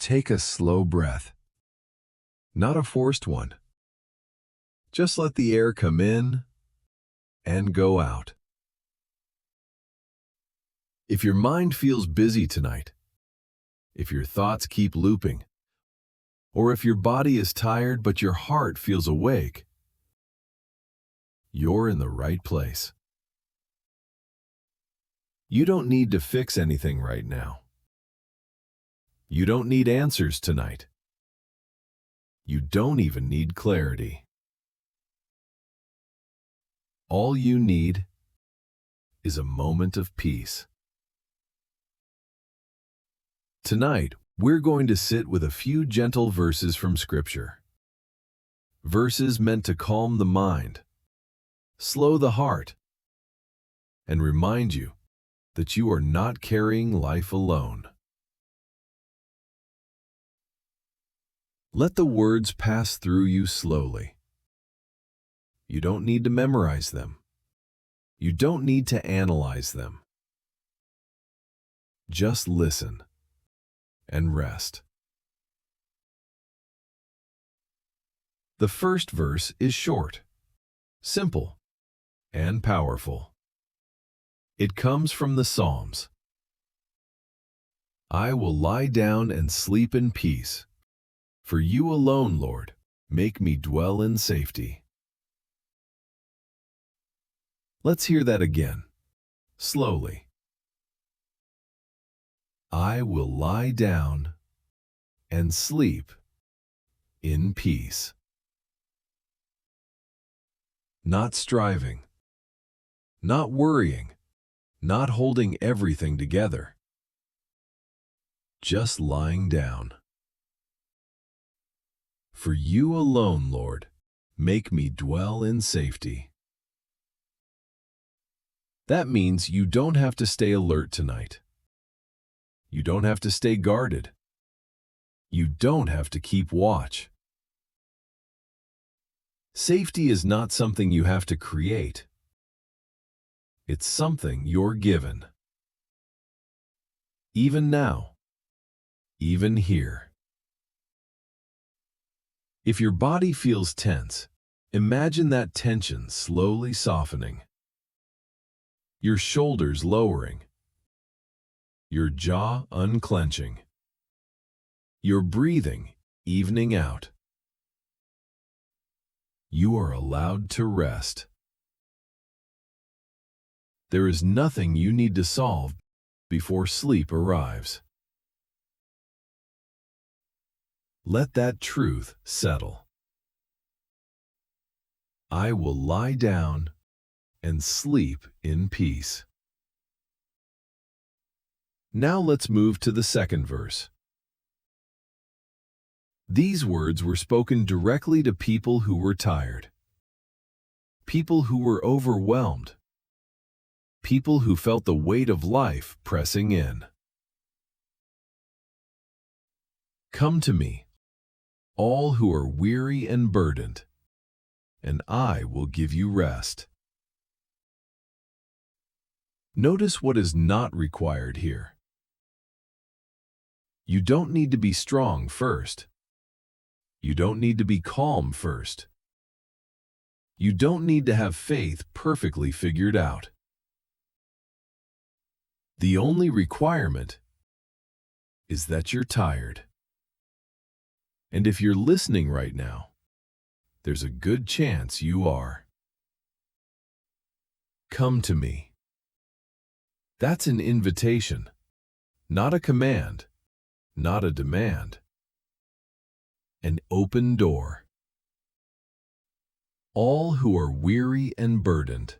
Take a slow breath, not a forced one. Just let the air come in and go out. If your mind feels busy tonight, if your thoughts keep looping, or if your body is tired but your heart feels awake, you're in the right place. You don't need to fix anything right now. You don't need answers tonight. You don't even need clarity. All you need is a moment of peace. Tonight, we're going to sit with a few gentle verses from Scripture. Verses meant to calm the mind, slow the heart, and remind you that you are not carrying life alone. Let the words pass through you slowly. You don't need to memorize them. You don't need to analyze them. Just listen and rest. The first verse is short, simple, and powerful. It comes from the Psalms. I will lie down and sleep in peace. For you alone, Lord, make me dwell in safety. Let's hear that again, slowly. I will lie down and sleep in peace. Not striving, not worrying, not holding everything together. Just lying down. For you alone, Lord, make me dwell in safety. That means you don't have to stay alert tonight. You don't have to stay guarded. You don't have to keep watch. Safety is not something you have to create. It's something you're given. Even now, even here. If your body feels tense, imagine that tension slowly softening. Your shoulders lowering. Your jaw unclenching. Your breathing evening out. You are allowed to rest. There is nothing you need to solve before sleep arrives. Let that truth settle. I will lie down and sleep in peace. Now let's move to the second verse. These words were spoken directly to people who were tired, people who were overwhelmed, people who felt the weight of life pressing in. Come to me, all who are weary and burdened, and I will give you rest. Notice what is not required here. You don't need to be strong first. You don't need to be calm first. You don't need to have faith perfectly figured out. The only requirement is that you're tired. And if you're listening right now, there's a good chance you are. Come to me. That's an invitation, not a command, not a demand. An open door. All who are weary and burdened.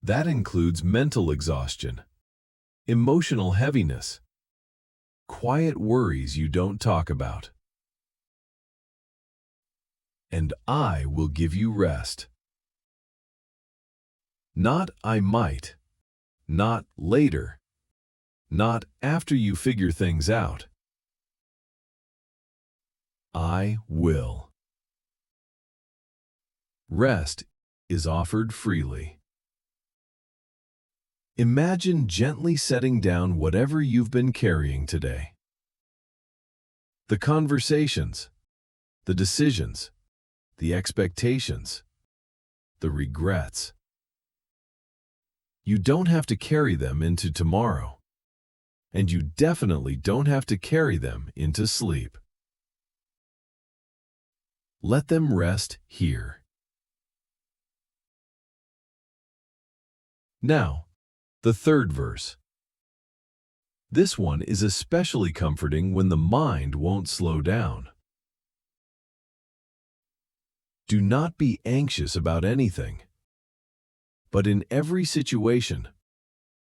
That includes mental exhaustion, emotional heaviness, quiet worries you don't talk about. And I will give you rest. Not I might, not later, not after you figure things out. I will. Rest is offered freely. Imagine gently setting down whatever you've been carrying today. The conversations, the decisions, the expectations, the regrets. You don't have to carry them into tomorrow, and you definitely don't have to carry them into sleep. Let them rest here. Now, the third verse. This one is especially comforting when the mind won't slow down. Do not be anxious about anything, but in every situation,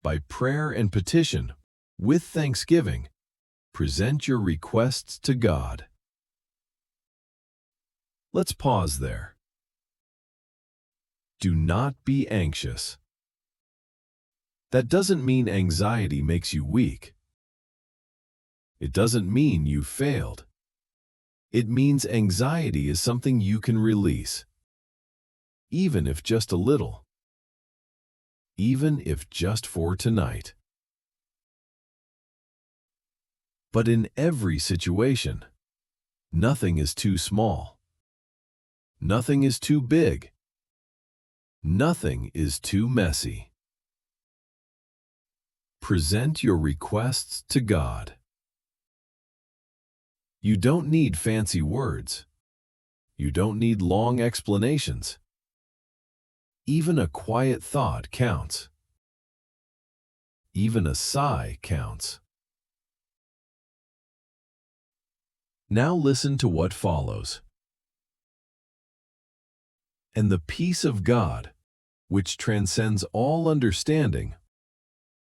by prayer and petition, with thanksgiving, present your requests to God. Let's pause there. Do not be anxious. That doesn't mean anxiety makes you weak. It doesn't mean you failed. It means anxiety is something you can release, even if just a little, even if just for tonight. But in every situation, nothing is too small. Nothing is too big. Nothing is too messy. Present your requests to God. You don't need fancy words. You don't need long explanations. Even a quiet thought counts. Even a sigh counts. Now listen to what follows. And the peace of God, which transcends all understanding,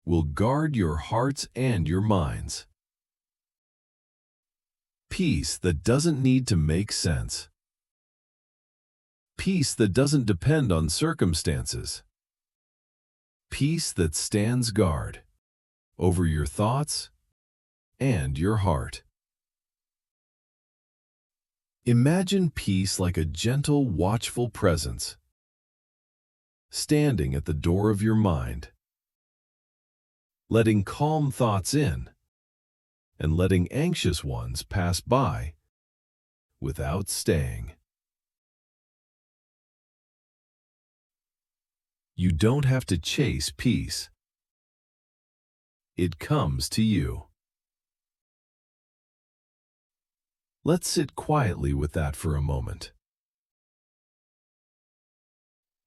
will guard your hearts and your minds. Peace that doesn't need to make sense. Peace that doesn't depend on circumstances. Peace that stands guard over your thoughts and your heart. Imagine peace like a gentle, watchful presence, standing at the door of your mind, letting calm thoughts in and letting anxious ones pass by without staying. You don't have to chase peace. It comes to you. Let's sit quietly with that for a moment.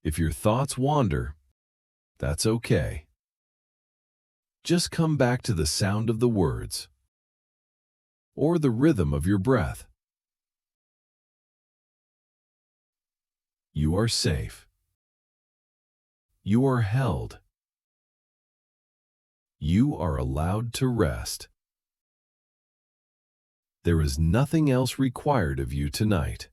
If your thoughts wander, that's okay. Just come back to the sound of the words or the rhythm of your breath. You are safe. You are held. You are allowed to rest. There is nothing else required of you tonight.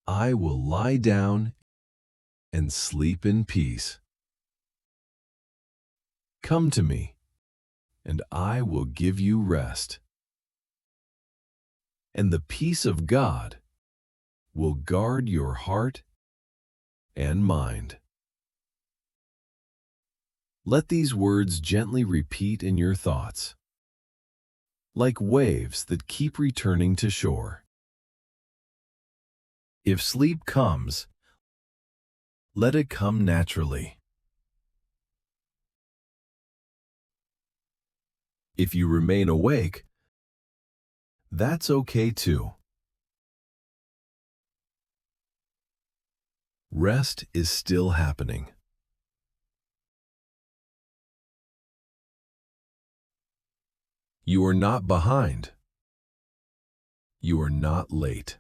I will lie down and sleep in peace. Come to me, and I will give you rest. And the peace of God will guard your heart and mind. Let these words gently repeat in your thoughts, like waves that keep returning to shore. If sleep comes, let it come naturally. If you remain awake, that's okay too. Rest is still happening. You are not behind. You are not late.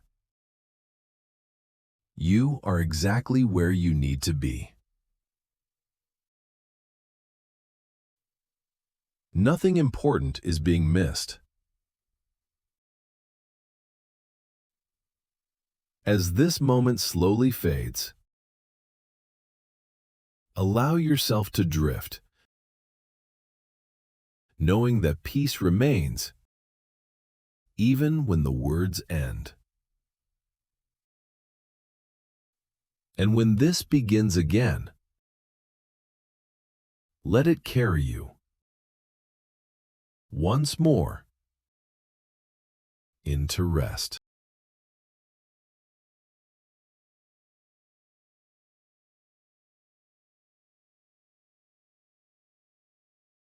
You are exactly where you need to be. Nothing important is being missed. As this moment slowly fades, allow yourself to drift, knowing that peace remains even when the words end. And when this begins again, let it carry you once more into rest.